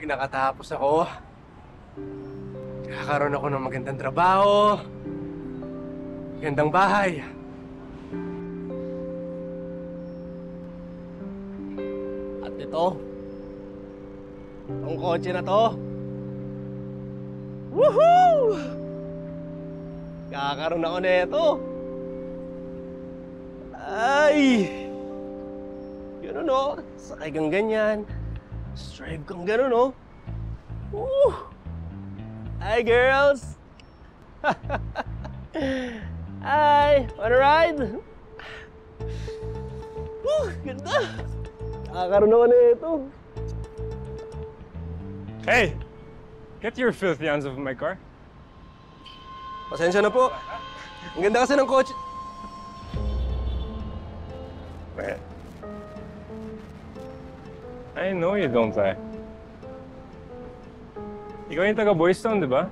Pag nakatapos ako, kakaroon ako ng magandang trabaho, magandang bahay. At ito, ang kotse na to. Woohoo! Kakaroon ako nito. Ay! Yun ano, sakay kang ganyan. Strive kang gano'n, no? Woo! Hi, girls! Hi! Wanna ride? Woo! Ganda! Nakakaroon ako nito. Hey! Get your filthy hands off my car. Pasensya na po. Ang ganda kasi ng kotse. Wait. I know you don't lie. Ikaw yung taga Boys Town, di ba?